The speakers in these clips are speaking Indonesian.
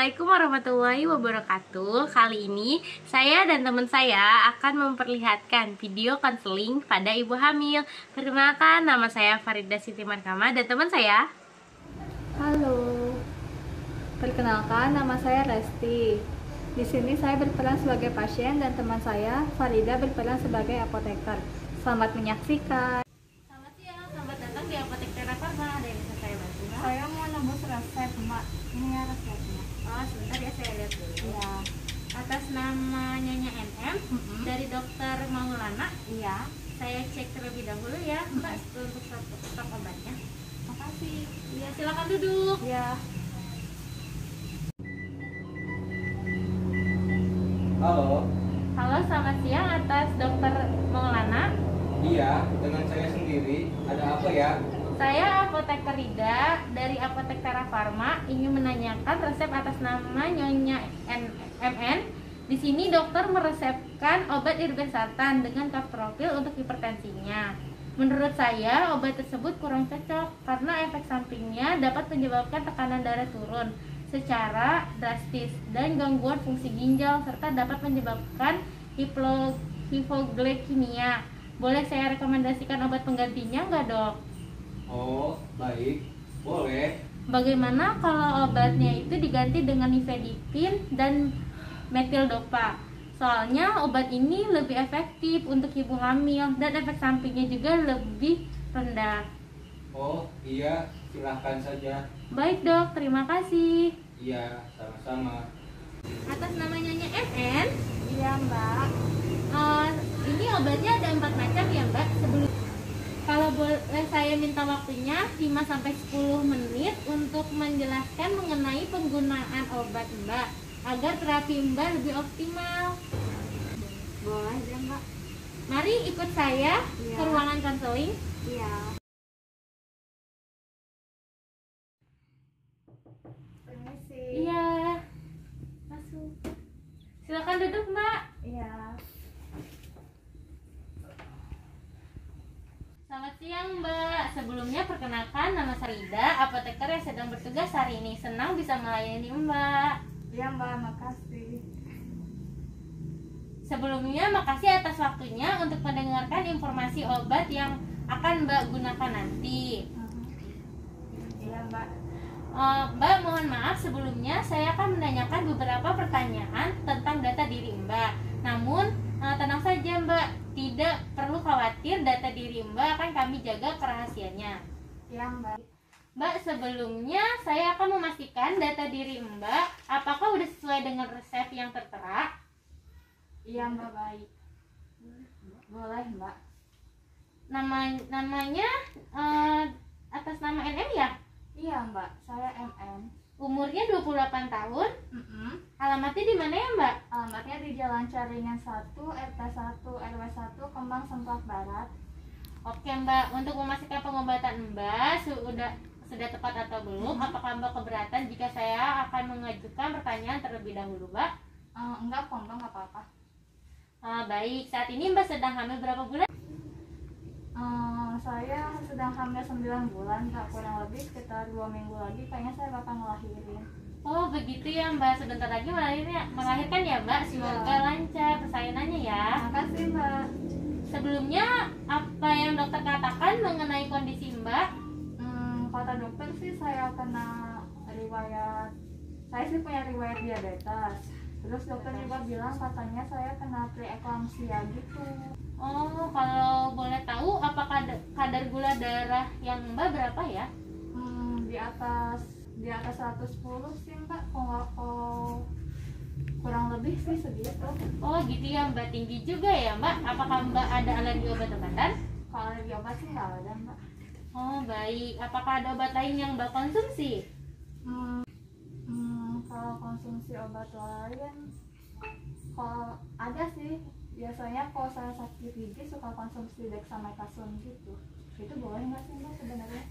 Assalamualaikum warahmatullahi wabarakatuh. Kali ini saya dan teman saya akan memperlihatkan video konseling pada ibu hamil. Perkenalkan, nama saya Farida Siti Markama dan teman saya. Halo, perkenalkan nama saya Resti. Di sini saya berperan sebagai pasien dan teman saya Farida berperan sebagai apoteker. Selamat menyaksikan. Selamat siang, selamat datang di Apotek Tera Farma. Ada yang bisa saya bantu? Saya mau nembus resep, Mbak. Ini ya resepnya. Oh, sebentar ya, saya lihat dulu. Iya. Atas nama Nyonya NM dari Dokter Maulana, Iya. saya cek terlebih dahulu ya, Mbak, untuk stok obatnya. Makasih. Ya, silakan duduk. Iya. Halo, Halo, selamat siang, atas Dokter Maulana. iya, dengan saya sendiri. Ada apa ya? Saya apoteker Rida dari Apotek Tera Farma ingin menanyakan resep atas nama Nyonya MN. Di sini dokter meresepkan obat irbesartan dengan kapropil untuk hipertensinya. Menurut saya obat tersebut kurang cocok karena efek sampingnya dapat menyebabkan tekanan darah turun secara drastis dan gangguan fungsi ginjal serta dapat menyebabkan hipoglikemia. Boleh saya rekomendasikan obat penggantinya nggak, Dok? Oh, baik. Boleh. Bagaimana kalau obatnya itu diganti dengan nifedipin dan metildopa? Soalnya obat ini lebih efektif untuk ibu hamil dan efek sampingnya juga lebih rendah. Oh, iya, silahkan saja. Baik, Dok, terima kasih. Iya, sama-sama. Atas nama Nyonya MN, Iya, Mbak. ini obatnya ada 4 macam ya, Mbak. Kalau boleh saya minta waktunya 5-10 menit untuk menjelaskan mengenai penggunaan obat Mbak agar terapi Mbak lebih optimal. Boleh deh, Mbak. Mari ikut saya Iya. ke ruangan konseling. Iya. Permisi. Iya, masuk. Silakan duduk, Mbak. Iya. Selamat siang, Mbak. Sebelumnya perkenalkan, nama saya Rida, apoteker yang sedang bertugas hari ini. Senang bisa melayani Mbak. Iya, Mbak, makasih. Sebelumnya, makasih atas waktunya untuk mendengarkan informasi obat yang akan Mbak gunakan nanti. Iya, Mbak. Mbak, mohon maaf sebelumnya saya akan menanyakan beberapa pertanyaan tentang data diri Mbak. Namun, tenang saja Mbak, tidak perlu khawatir, data diri Mbak akan kami jaga kerahasiaannya. Iya, Mbak. Mbak, sebelumnya saya akan memastikan data diri Mbak apakah udah sesuai dengan resep yang tertera. Iya, Mbak, baik. Boleh, Mbak. Namanya atas nama NM ya? Iya, Mbak. Saya MN. Umurnya 28 tahun. Alamatnya di mana ya, Mbak? Alamatnya di Jalan Caringan 1, RT 1, RW 1, Kembang Semplak Barat. Oke, Mbak, untuk memastikan pengobatan Mbak sudah tepat atau belum? Apakah Mbak keberatan jika saya akan mengajukan pertanyaan terlebih dahulu, Mbak? Enggak kok, Mbak, nggak apa-apa. Baik, saat ini Mbak sedang hamil berapa bulan? Saya sedang hamil 9 bulan, Mbak. Kurang lebih sekitar 2 minggu lagi kayaknya saya bakal ngelahirin. Oh, begitu ya, Mbak. Sebentar lagi melahirkan ya, Mbak. Semoga lancar persalinannya ya. Makasih, Mbak. Sebelumnya, apa yang dokter katakan mengenai kondisi Mbak? Kata dokter sih saya kena riwayat, saya sih punya riwayat diabetes. Terus dokter juga bilang katanya saya kena preeklamsia gitu. Oh, kalau boleh tahu, apakah kadar gula darah yang Mbak berapa ya? Di atas 110 sih, Mbak. Kalau kurang lebih sih segitu. Oh, gitu ya, Mbak. Tinggi juga ya, Mbak. Apakah Mbak ada alergi obat-obatan? Kalau alergi obat sih nggak ada, Mbak. Oh, baik. Apakah ada obat lain yang Mbak konsumsi? Kalau konsumsi obat lain, kalau ada sih. Biasanya kalau saya sakit gigi suka konsumsi dexamethasone gitu. Itu boleh nggak sih, Mbak, sebenarnya?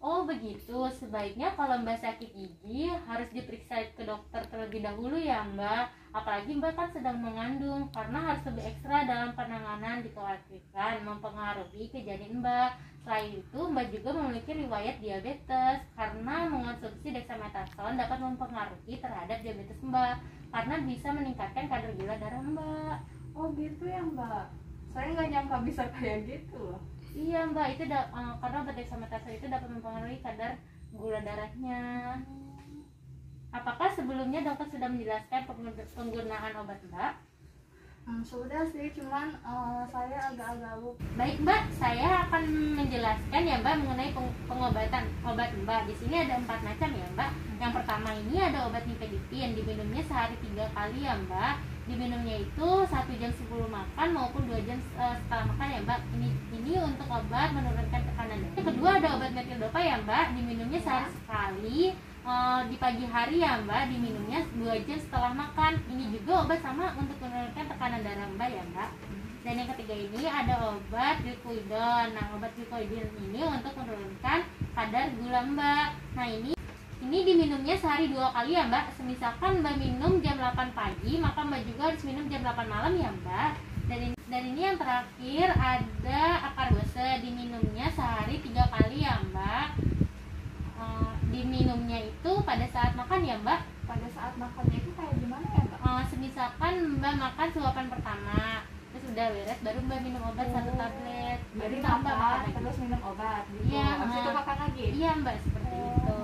Oh begitu, sebaiknya kalau Mbak sakit gigi harus diperiksa ke dokter terlebih dahulu ya Mbak. Apalagi Mbak kan sedang mengandung, karena harus lebih ekstra dalam penanganan dikhawatirkan mempengaruhi kejadian Mbak. Selain itu Mbak juga memiliki riwayat diabetes, karena mengonsumsi dexamethasone dapat mempengaruhi terhadap diabetes Mbak, karena bisa meningkatkan kadar gula darah Mbak. Oh gitu ya Mbak, saya nggak nyangka bisa kayak gitu loh. Iya Mbak, itu karena obat dexamethasone itu dapat mempengaruhi kadar gula darahnya. Apakah sebelumnya dokter sudah menjelaskan penggunaan obat Mbak? Sudah sih, cuman saya agak-agak lupa. Baik Mbak, saya akan menjelaskan ya Mbak mengenai pengobatan obat Mbak. Di sini ada 4 macam ya Mbak. Yang pertama ini ada obat nifedipin, diminumnya sehari 3 kali ya Mbak. Diminumnya itu 1 jam sebelum makan maupun 2 jam setelah makan ya Mbak. Ini untuk obat menurunkan tekanan darah. Yang kedua ada obat metildopa ya Mbak, diminumnya sehari sekali. Di pagi hari ya Mbak, diminumnya 2 jam setelah makan. Ini juga obat sama untuk menurunkan tekanan darah Mbak ya Mbak. Dan yang ketiga ini ada obat glukodon. Nah obat glukodon ini untuk menurunkan kadar gula Mbak. Nah ini diminumnya sehari 2 kali ya Mbak. Semisalkan Mbak minum jam 8 pagi, maka Mbak juga harus minum jam 8 malam ya Mbak. Dan ini yang terakhir ada akarbose, diminumnya sehari 3 kali ya Mbak. Diminumnya itu pada saat makan ya Mbak. Pada saat makannya itu kayak gimana ya Mbak? Semisalkan Mbak makan suapan pertama, terus udah beres baru Mbak minum obat 1 tablet. Jadi Mbak makan makan lagi. terus minum obat gitu. Iya, Habis itu makan lagi. Iya Mbak, seperti itu.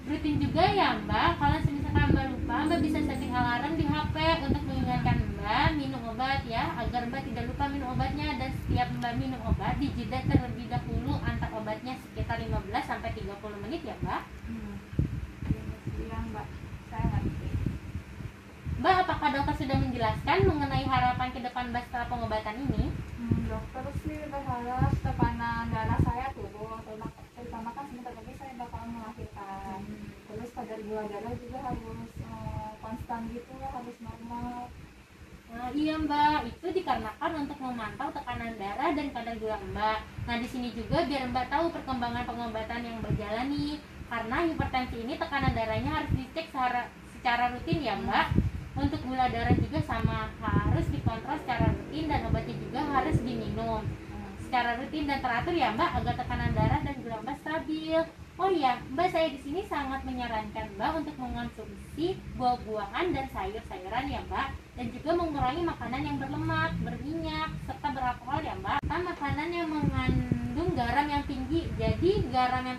Rutin juga ya Mbak, kalau misalkan Mbak lupa, Mbak bisa setting alarm di HP untuk mengingatkan Mbak minum obat ya, agar Mbak tidak lupa minum obatnya. Dan setiap Mbak minum obat, dijeda terlebih dahulu antar obatnya sekitar 15-30 menit ya Mbak. Iya Mbak, saya ngerti. Mbak, apakah dokter sudah menjelaskan mengenai harapan ke depan Mbak setelah pengobatan ini? Dokter sih berharap tekanan darah saya turun, terutama kan sebentar lagi saya bakal melahirkan. Terus kadar gula darah juga harus konstan gitu, harus normal. Nah, iya Mbak, itu dikarenakan untuk memantau tekanan darah dan kadar gula Mbak. Nah di sini juga biar Mbak tahu perkembangan pengobatan yang berjalan nih. Karena hipertensi ini tekanan darahnya harus dicek secara rutin ya Mbak. Untuk gula darah juga sama, harus dikontrol secara rutin dan obatnya juga harus diminum secara rutin dan teratur ya Mbak, agar tekanan darah dan gula Mbak stabil. Oh iya Mbak, saya di sini sangat menyarankan Mbak untuk mengonsumsi buah-buahan dan sayur-sayuran ya Mbak, dan juga mengurangi makanan yang berlemak, berminyak, serta beralkohol ya Mbak. Makanan yang mengandung garam yang tinggi, jadi garam yang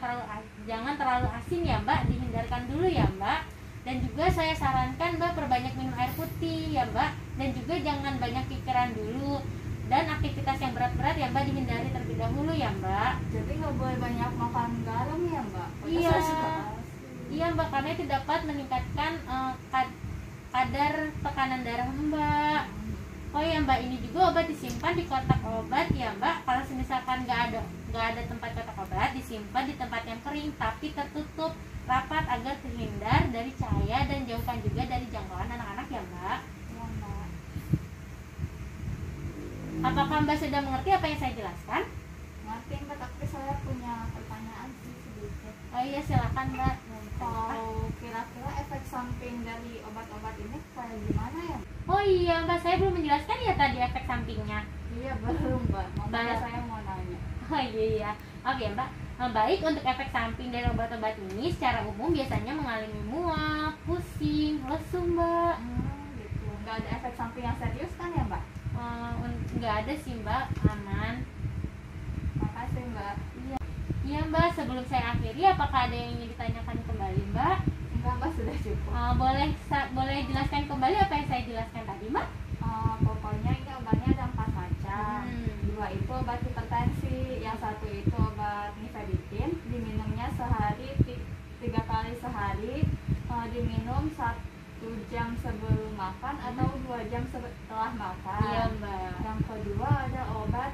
jangan terlalu asin ya Mbak, dihindarkan dulu ya Mbak. Dan juga saya sarankan Mbak perbanyak minum air putih ya Mbak, dan juga jangan banyak pikiran dulu, dan aktivitas yang berat-berat ya Mbak dihindari terlebih dahulu ya Mbak. Jadi nggak boleh banyak makan garam ya Mbak? Iya. Iya Mbak, karena itu dapat meningkatkan kadar tekanan darah Mbak. Oh ya Mbak, ini juga obat disimpan di kotak obat ya Mbak. Kalau misalkan nggak ada tempat kotak obat, disimpan di tempat yang kering tapi tertutup rapat agar terhindar dari cahaya, dan jauhkan juga dari jangkauan anak-anak ya Mbak. Ya Mbak. Apakah Mbak sudah mengerti apa yang saya jelaskan? Ngerti Mbak, tapi saya punya pertanyaan sih sedikit. Oh iya, silakan Mbak. Kalau kira-kira efek samping dari obat-obat ini kayak gimana ya? Oh iya Mbak, saya belum menjelaskan ya tadi efek sampingnya. Iya belum Mbak, makanya Mbak. saya mau nanya. Oh iya. Oke Mbak. Baik, untuk efek samping dari obat-obat ini secara umum biasanya mengalami mual, pusing, lesu Mbak. Gitu. Nggak ada efek samping yang serius kan ya Mbak? Nggak ada sih Mbak, aman. Makasih Mbak. Iya Mbak, sebelum saya akhiri, apakah ada yang ingin ditanyakan kembali Mbak? Enggak Mbak, sudah cukup. Boleh jelaskan kembali apa yang saya jelaskan tadi Mbak? Pokoknya ini obatnya ada 4 macam. 2 itu obat hipertensi, yang 1 itu obat nifedipin, diminumnya sehari 3 kali sehari, diminum 1 jam sebelum makan atau 2 jam setelah makan. Iya Mbak. Yang kedua ada obat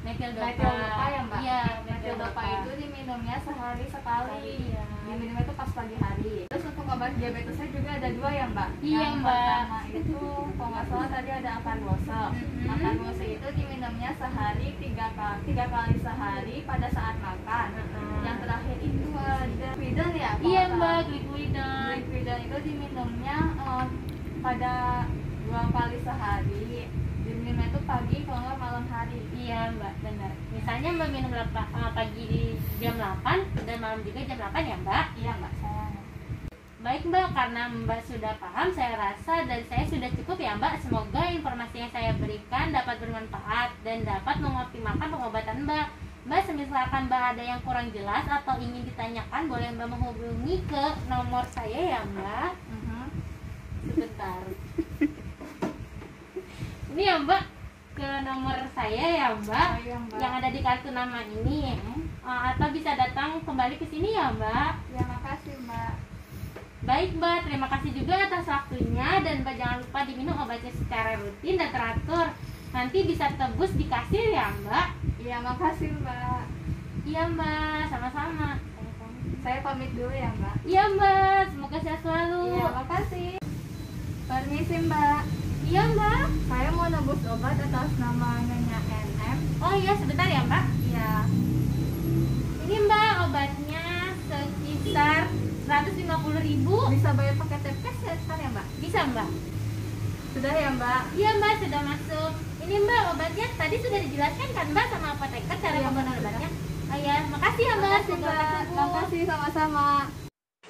metildopa ya Mbak. Iya, metildopa itu diminumnya sehari sekali. Iya. Diminumnya itu pas pagi hari. Terus untuk obat diabetesnya juga ada 2 ya Mbak. Iya, Yang Mbak. pertama itu kalau nggak salah tadi ada akarbose. Akarbose itu diminumnya sehari tiga kali sehari pada saat makan. Yang terakhir itu ada Glipidon ya, Pak? Iya Mbak, Glipidon. Glipidon itu diminumnya pada 2 kali sehari. Diminumnya itu pagi kalau nggak malam hari. Iya Mbak, benar. Misalnya Mbak minum pagi di jam 8 dan malam juga jam 8 ya Mbak? Iya Mbak, saya. Baik Mbak, karena Mbak sudah paham, saya rasa dari saya sudah cukup ya Mbak. Semoga informasi yang saya berikan dapat bermanfaat dan dapat mengoptimalkan pengobatan Mbak. Mbak, misalkan Mbak ada yang kurang jelas atau ingin ditanyakan, boleh Mbak menghubungi ke nomor saya ya Mbak. Sebentar. Ini ya Mbak, ke nomor saya ya Mbak, Oh, iya, Mbak. yang ada di kartu nama ini. Atau bisa datang kembali ke sini ya Mbak. Ya, makasih Mbak. Baik Mbak, terima kasih juga atas waktunya. Dan Mbak jangan lupa diminum obatnya secara rutin dan teratur. Nanti bisa tebus di kasir ya Mbak. Iya, makasih Mbak. Iya Mbak, sama-sama. Saya pamit dulu ya Mbak. Iya Mbak, semoga sehat selalu. Iya, makasih. Permisi Mbak. Iya Mbak. Saya mau nebus obat atas nama Nyonya NM. Oh iya, sebentar ya Mbak. Iya. Ini Mbak, obatnya sekitar 150.000. Bisa bayar pakai tap cash ya kan ya Mbak? Bisa Mbak? Sudah ya Mbak. Iya Mbak, sudah masuk. Ini Mbak, obatnya tadi sudah dijelaskan kan Mbak sama apoteker cara Iya, pembuatan Mbak. obatnya. Oh iya, makasih ya Mbak. Makasih Semoga Mbak. sembuh. Makasih sama-sama.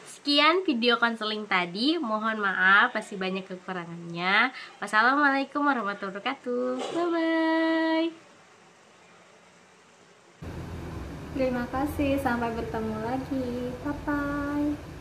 Sekian video konseling tadi. Mohon maaf masih banyak kekurangannya. Wassalamualaikum warahmatullahi wabarakatuh. Bye bye. Terima kasih. Sampai bertemu lagi. Bye bye.